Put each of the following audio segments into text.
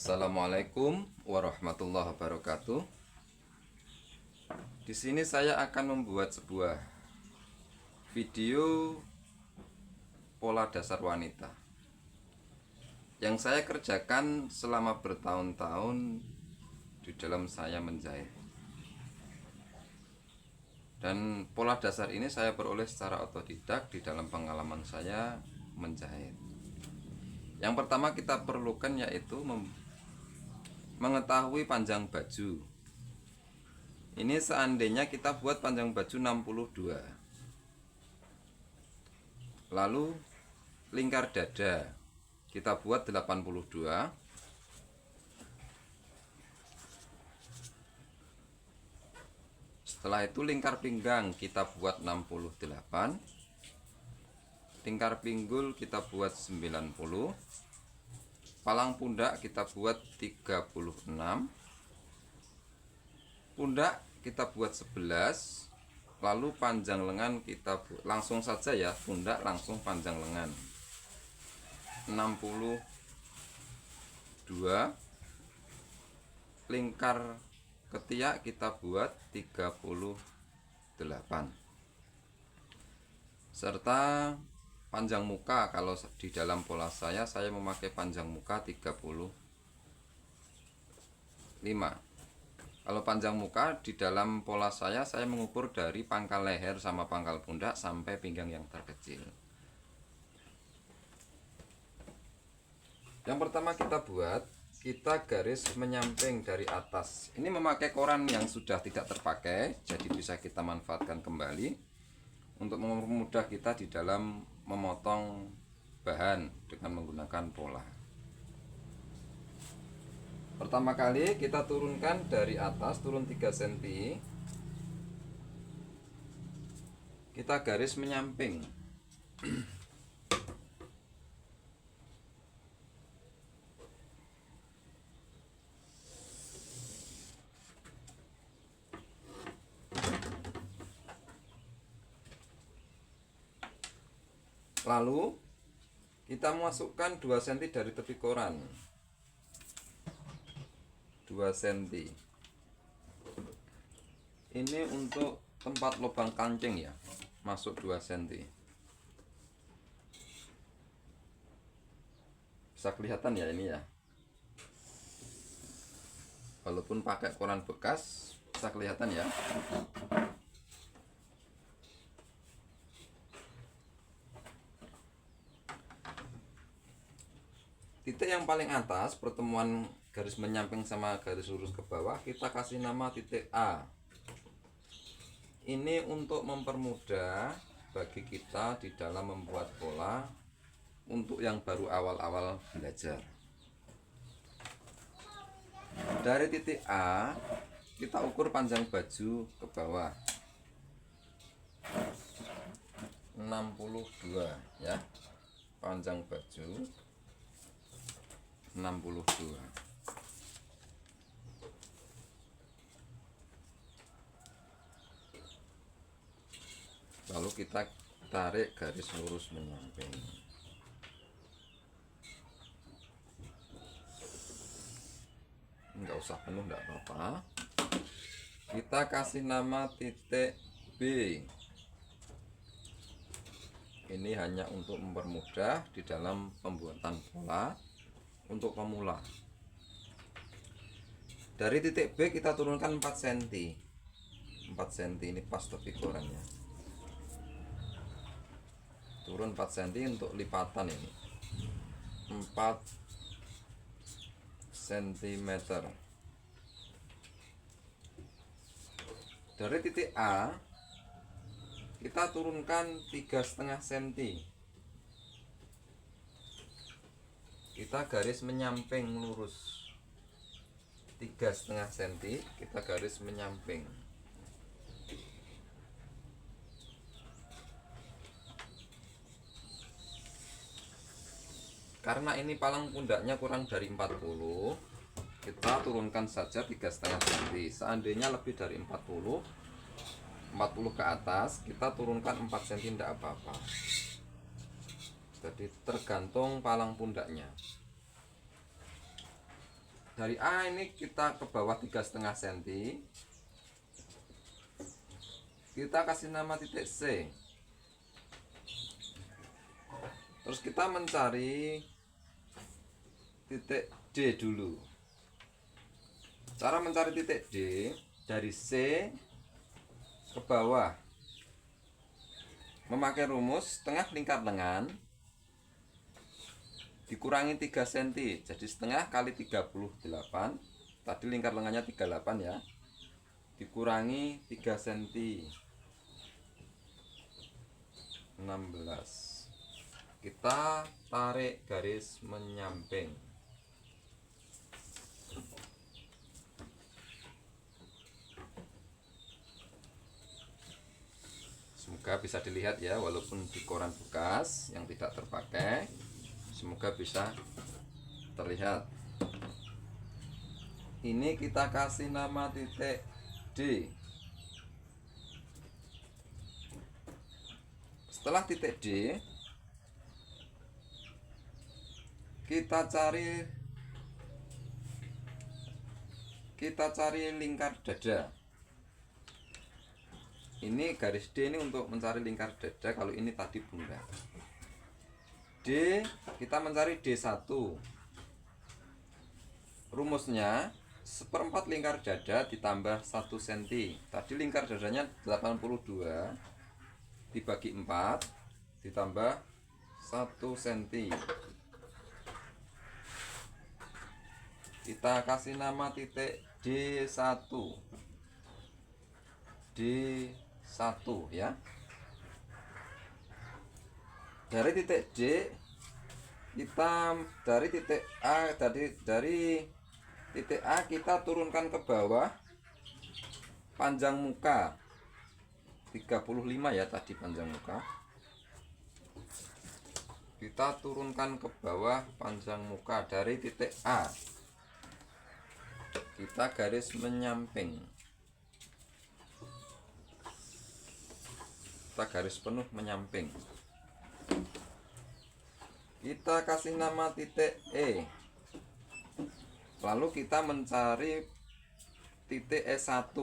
Assalamualaikum warahmatullahi wabarakatuh. Di sini saya akan membuat sebuah video pola dasar wanita yang saya kerjakan selama bertahun-tahun di dalam saya menjahit. Dan pola dasar ini saya peroleh secara otodidak di dalam pengalaman saya menjahit. Yang pertama kita perlukan yaitu mengetahui panjang baju. Ini seandainya kita buat panjang baju 62. Lalu lingkar dada kita buat 82. Setelah itu lingkar pinggang kita buat 68. Lingkar pinggul kita buat 90. Palang pundak kita buat 36. Pundak kita buat 11. Lalu panjang lengan kita langsung saja ya, pundak langsung panjang lengan 62. Lingkar ketiak kita buat 38. Serta panjang muka, kalau di dalam pola saya memakai panjang muka 35. Kalau panjang muka di dalam pola saya mengukur dari pangkal leher sama pangkal pundak sampai pinggang yang terkecil. Yang pertama kita garis menyamping dari atas. Ini memakai koran yang sudah tidak terpakai, jadi bisa kita manfaatkan kembali untuk mempermudah kita di dalam memotong bahan dengan menggunakan pola. Pertama kali kita turunkan dari atas, turun 3 cm. Kita garis menyamping. Lalu kita masukkan 2 cm dari tepi koran. 2 cm. Ini untuk tempat lubang kancing ya. Masuk 2 cm. Bisa kelihatan ya ini ya. Walaupun pakai koran bekas bisa kelihatan ya. Titik yang paling atas, pertemuan garis menyamping sama garis lurus ke bawah, kita kasih nama titik A. Ini untuk mempermudah bagi kita di dalam membuat pola untuk yang baru awal-awal belajar. Dari titik A kita ukur panjang baju ke bawah 62 ya. Panjang baju 62. Lalu kita tarik garis lurus menyamping. Enggak usah penuh, enggak apa-apa. Kita kasih nama titik B. Ini hanya untuk mempermudah di dalam pembuatan pola untuk pemula. Dari titik B kita turunkan 4 cm. 4 cm ini pas tepi korannya. Turun 4 cm untuk lipatan ini. 4 cm. Dari titik A kita turunkan 3,5 cm. Kita garis menyamping lurus 3,5 cm, kita garis menyamping. Karena ini palang pundaknya kurang dari 40, kita turunkan saja 3,5 cm. Seandainya lebih dari 40 ke atas, kita turunkan 4 cm tidak apa-apa. Jadi tergantung palang pundaknya. Dari A ini kita ke bawah 3,5 cm. Kita kasih nama titik C. Terus kita mencari titik D dulu. Cara mencari titik D, dari C ke bawah memakai rumus setengah lingkar lengan dikurangi 3 cm, jadi setengah kali 38. Tadi lingkar lengannya 38 ya, dikurangi 3 cm 16. Kita tarik garis menyamping. Semoga bisa dilihat ya, walaupun di koran bekas yang tidak terpakai, semoga bisa terlihat. Ini kita kasih nama titik D. Setelah titik D, kita cari lingkar dada. Ini garis D ini untuk mencari lingkar dada. Kalau ini tadi bunda. D, kita mencari D1. Rumusnya 1/4 lingkar dada ditambah 1 cm. Tadi lingkar dadanya 82 dibagi 4 ditambah 1 cm. Kita kasih nama titik D1. D1 ya. Dari titik D kita dari titik A dari titik A kita turunkan ke bawah panjang muka 35 ya, tadi panjang muka. Kita turunkan ke bawah panjang muka dari titik A. Kita garis menyamping. Kita garis penuh menyamping. Kita kasih nama titik E. Lalu kita mencari titik E1.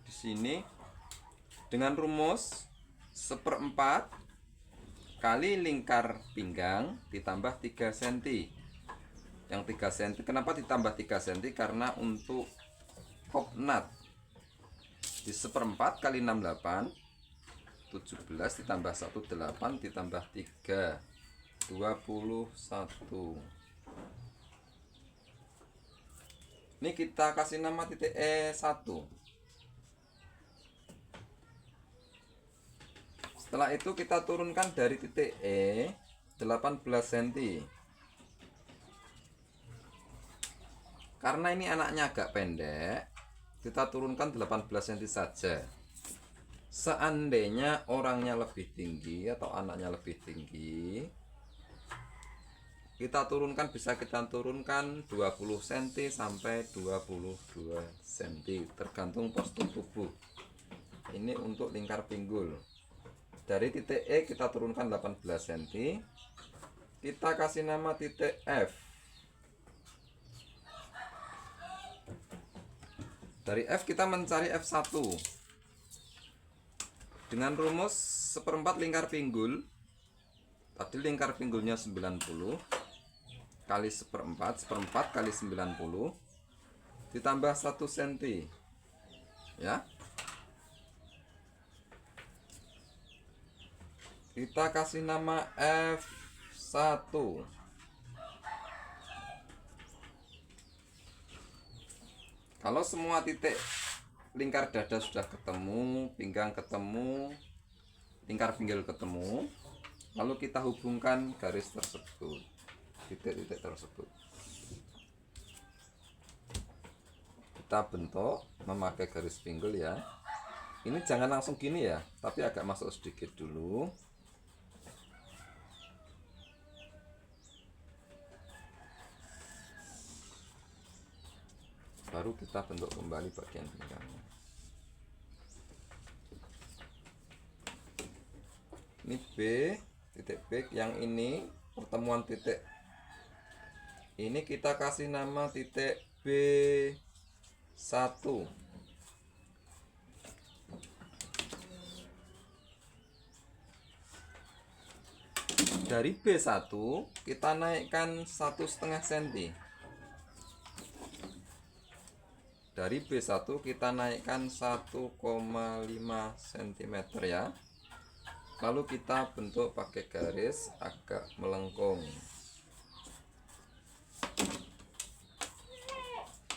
Di sini dengan rumus 1/4 kali lingkar pinggang ditambah 3 cm. Yang 3 cm, kenapa ditambah 3 cm? Karena untuk kop nut di 1/4 kali 68 17 ditambah 1 8 ditambah 3 21. Ini kita kasih nama titik E1. Setelah itu kita turunkan dari titik E 18 cm. Karena ini anaknya agak pendek, kita turunkan 18 cm saja. Seandainya orangnya lebih tinggi atau anaknya lebih tinggi, kita turunkan, bisa kita turunkan 20 cm sampai 22 cm tergantung postur tubuh. Ini untuk lingkar pinggul. Dari titik E kita turunkan 18 cm. Kita kasih nama titik F. Dari F kita mencari F1 dengan rumus 1/4 lingkar pinggul. Tadi lingkar pinggulnya 90 kali 1/4 kali 90 ditambah 1 cm ya. Kita kasih nama F1. Kalau semua titik lingkar dada sudah ketemu, pinggang ketemu, lingkar pinggul ketemu, lalu kita hubungkan garis tersebut, titik-titik tersebut. Kita bentuk memakai garis pinggul ya. Ini jangan langsung gini ya, tapi agak masuk sedikit dulu. Baru kita bentuk kembali bagian pinggangnya. Ini B, titik B. Yang ini pertemuan titik Ini kita kasih nama titik B1. Dari B1 kita naikkan 1,5 cm. Dari B1 kita naikkan 1,5 cm ya. Lalu kita bentuk pakai garis agak melengkung.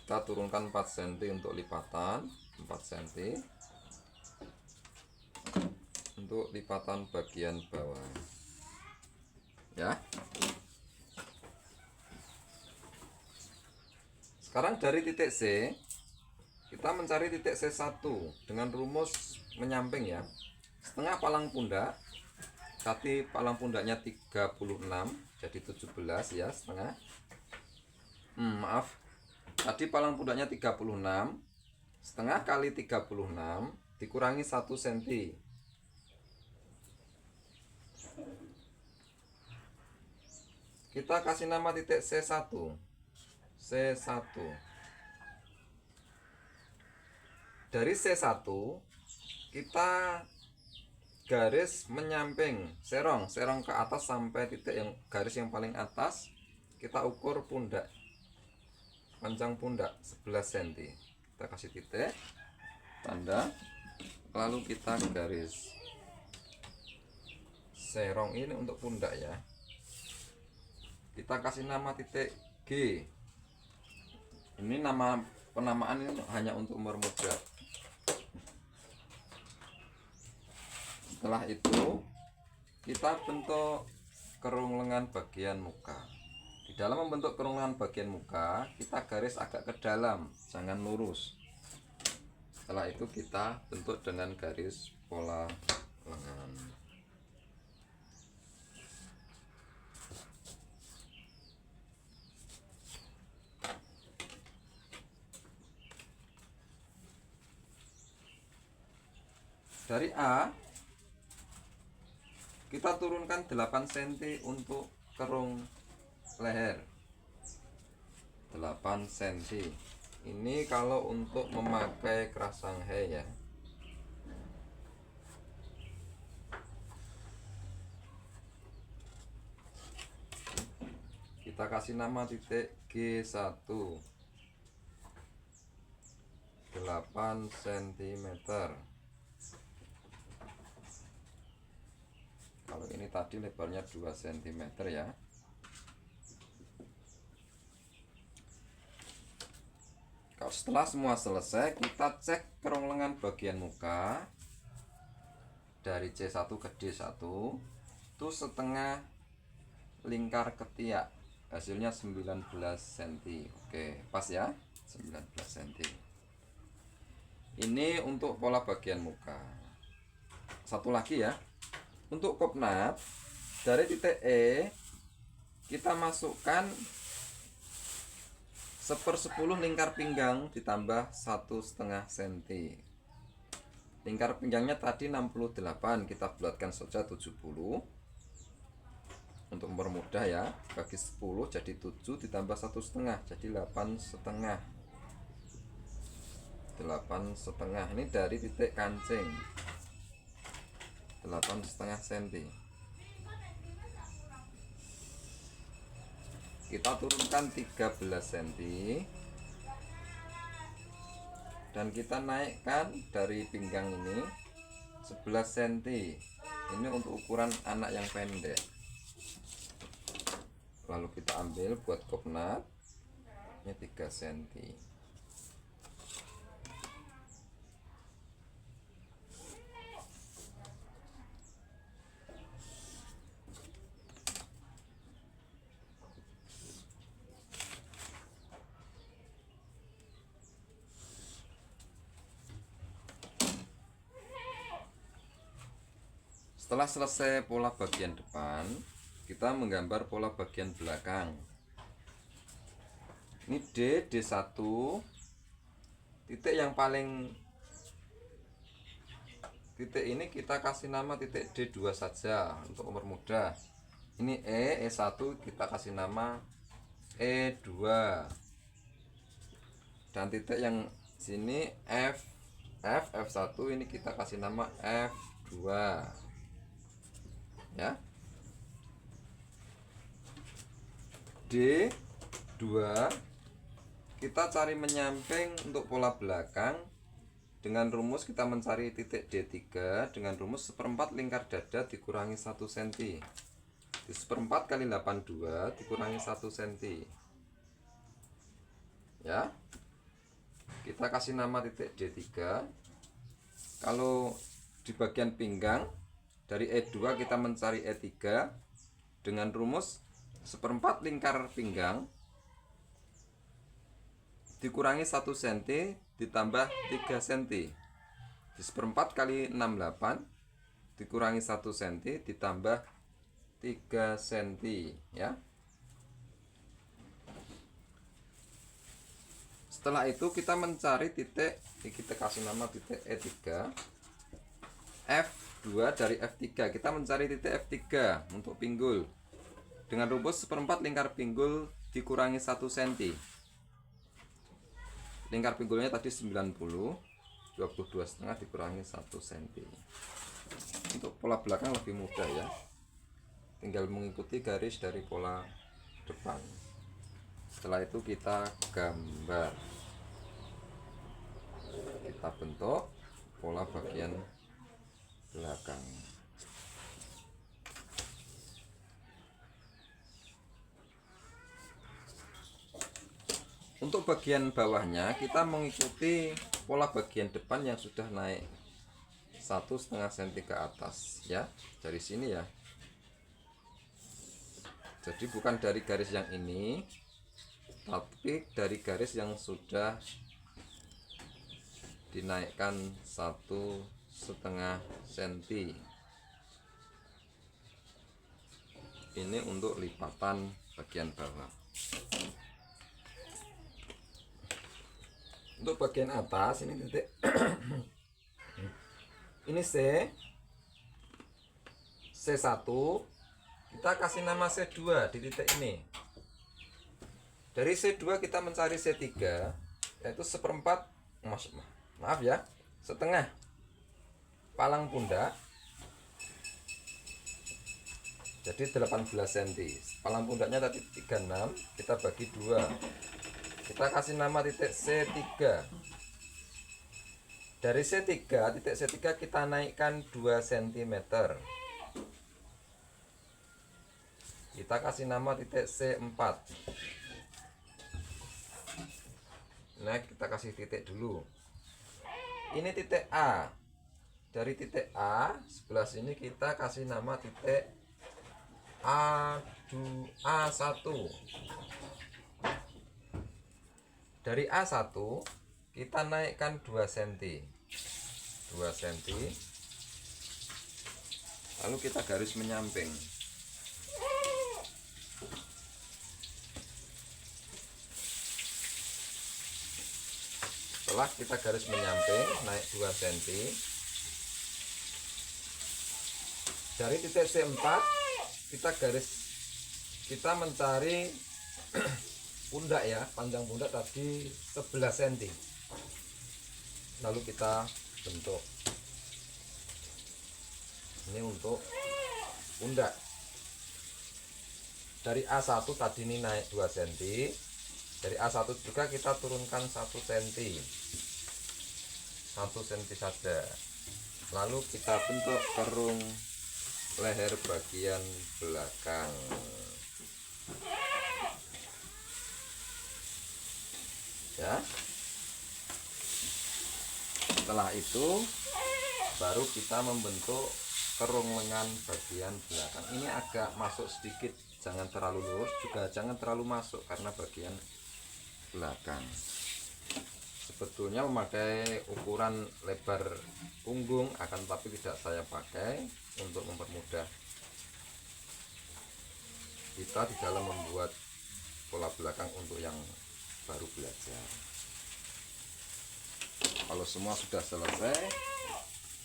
Kita turunkan 4 cm untuk lipatan, 4 cm untuk lipatan bagian bawah ya. Sekarang dari titik C kita mencari titik C1 dengan rumus menyamping ya. Setengah palang pundak, tadi palang pundaknya 36 jadi 17 ya, setengah. Maaf, tadi palang pundaknya 36, setengah kali 36 dikurangi 1 cm. Kita kasih nama titik C1. C1. Dari C1 kita garis menyamping, serong ke atas sampai titik yang garis yang paling atas. Kita ukur pundak, panjang pundak 11 cm. Kita kasih titik tanda, lalu kita garis. Serong ini untuk pundak ya. Kita kasih nama titik G. Ini nama penamaan ini hanya untuk mempermudah. Setelah itu kita bentuk kerung lengan bagian muka. Di dalam membentuk kerung lengan bagian muka kita garis agak ke dalam, jangan lurus. Setelah itu kita bentuk dengan garis pola lengan. Dari A kita turunkan 8 cm untuk kerung leher. 8 cm. Ini kalau untuk memakai keras Shanghai ya. Kita kasih nama titik G1. 8 cm. Kalau ini tadi lebarnya 2 cm ya. Kalau setelah semua selesai, kita cek kerung lengan bagian muka dari C1 ke D1 itu setengah lingkar ketiak, hasilnya 19 cm. Oke, pas ya, 19 cm. Ini untuk pola bagian muka. Satu lagi ya, untuk kopnat dari titik E kita masukkan 1/10 lingkar pinggang ditambah 1,5 cm. Lingkar pinggangnya tadi 68, kita bulatkan saja 70 untuk mempermudah ya. Bagi 10 jadi 7 ditambah 1,5 jadi 8,5. 8,5 ini dari titik kancing 8,5 cm. Kita turunkan 13 cm dan kita naikkan dari pinggang ini 11 cm. Ini untuk ukuran anak yang pendek. Lalu kita ambil buat kopnat, ini 3 cm. Setelah selesai pola bagian depan, kita menggambar pola bagian belakang. Ini D1, titik yang paling, titik ini kita kasih nama titik D2 saja untuk mempermudah. Ini E1 kita kasih nama E2, dan titik yang sini F1 ini kita kasih nama F2 ya. D2 kita cari menyamping untuk pola belakang. Dengan rumus kita mencari titik D3 dengan rumus seperempat lingkar dada dikurangi 1 cm. Di seperempat kali 82 dikurangi 1 cm ya. Kita kasih nama titik D3. Kalau di bagian pinggang dari E2 kita mencari E3 dengan rumus seperempat lingkar pinggang dikurangi 1 cm ditambah 3 cm. Di seperempat kali 68 dikurangi 1 cm ditambah 3 cm ya. Setelah itu kita mencari titik, kita kasih nama titik E3. F2 dari F3 kita mencari titik F3 untuk pinggul dengan rumus seperempat lingkar pinggul dikurangi 1 cm. Lingkar pinggulnya tadi 90, 22,5 dikurangi 1 cm. Untuk pola belakang lebih mudah ya, tinggal mengikuti garis dari pola depan. Setelah itu kita gambar, kita bentuk pola bagian belakang. Untuk bagian bawahnya kita mengikuti pola bagian depan yang sudah naik 1,5 cm ke atas ya, dari sini ya. Jadi bukan dari garis yang ini, tapi dari garis yang sudah dinaikkan 1,5 cm. Ini untuk lipatan bagian bawah. Untuk bagian atas ini titik ini C1 kita kasih nama C2 di titik ini. Dari C2 kita mencari C3 yaitu seperempat, maaf ya, setengah palang pundak, jadi 18 cm. Palang pundaknya tadi 36, kita bagi 2, kita kasih nama titik C3. Dari C3, titik C3 kita naikkan 2 cm. Kita kasih nama titik C4. Nah, kita kasih titik dulu. Ini titik A. Dari titik A sebelah sini kita kasih nama titik A1. Dari A1 kita naikkan 2 cm. 2 cm. Lalu kita garis menyamping. Setelah kita garis menyamping naik 2 cm, dari titik C4 kita mencari pundak ya, panjang pundak tadi 11 cm. Lalu kita bentuk. Ini untuk pundak. Dari A1 tadi ini naik 2 cm. Dari A1 juga kita turunkan 1 cm. 1 cm saja. Lalu kita bentuk kerung leher bagian belakang. Ya. Setelah itu baru kita membentuk kerung lengan bagian belakang. Ini agak masuk sedikit, jangan terlalu lurus, juga jangan terlalu masuk karena bagian belakang. Sebetulnya memakai ukuran lebar punggung, akan tapi tidak saya pakai untuk mempermudah kita di dalam membuat pola belakang untuk yang baru belajar. Kalau semua sudah selesai,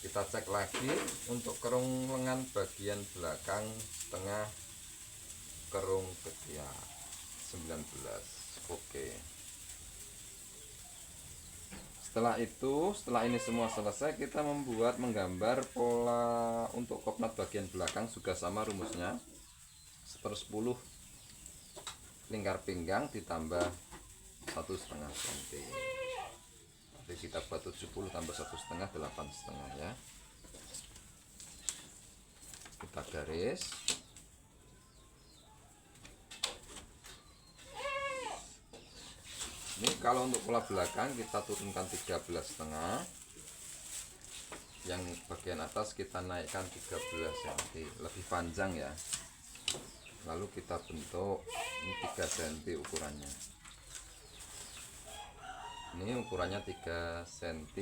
kita cek lagi untuk kerung lengan bagian belakang tengah kerung ketiak. 19. Oke. Setelah ini semua selesai, kita menggambar pola untuk kopnat bagian belakang juga sama rumusnya. 1/10 lingkar pinggang ditambah 1,5 cm. Nanti kita buat 70 tambah 1,5 8,5 ya. Kita garis. Ini kalau untuk pola belakang kita turunkan 13,5. Yang bagian atas kita naikkan 13 cm, lebih panjang ya. Lalu kita bentuk ini 3 cm ukurannya. Ini ukurannya 3 cm.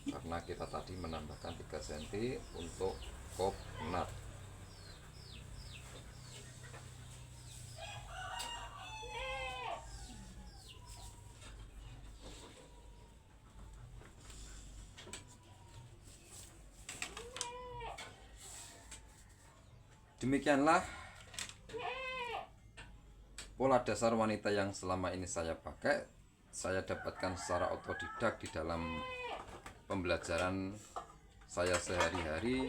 Karena kita tadi menambahkan 3 cm untuk kopnat. Demikianlah pola dasar wanita yang selama ini saya pakai. Saya dapatkan secara otodidak di dalam pembelajaran saya sehari-hari.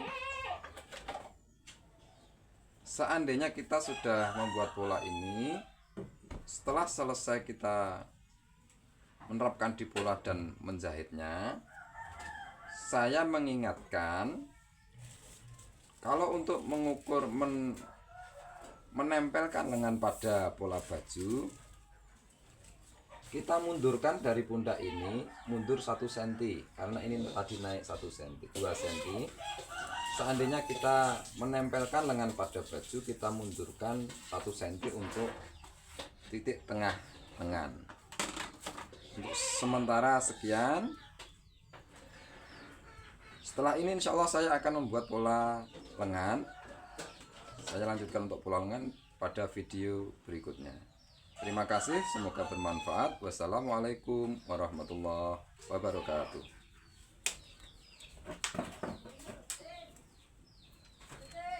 Seandainya kita sudah membuat pola ini, setelah selesai kita menerapkan di pola dan menjahitnya, saya mengingatkan kalau untuk mengukur menempelkan lengan pada pola baju, kita mundurkan dari pundak ini mundur 1 cm, karena ini tadi naik 1 cm, 2 cm. Seandainya kita menempelkan lengan pada baju, kita mundurkan 1 cm untuk titik tengah lengan. Untuk sementara sekian. Setelah ini insya Allah saya akan membuat pola lengan. Saya lanjutkan untuk pola lengan pada video berikutnya. Terima kasih, semoga bermanfaat. Wassalamualaikum warahmatullahi wabarakatuh.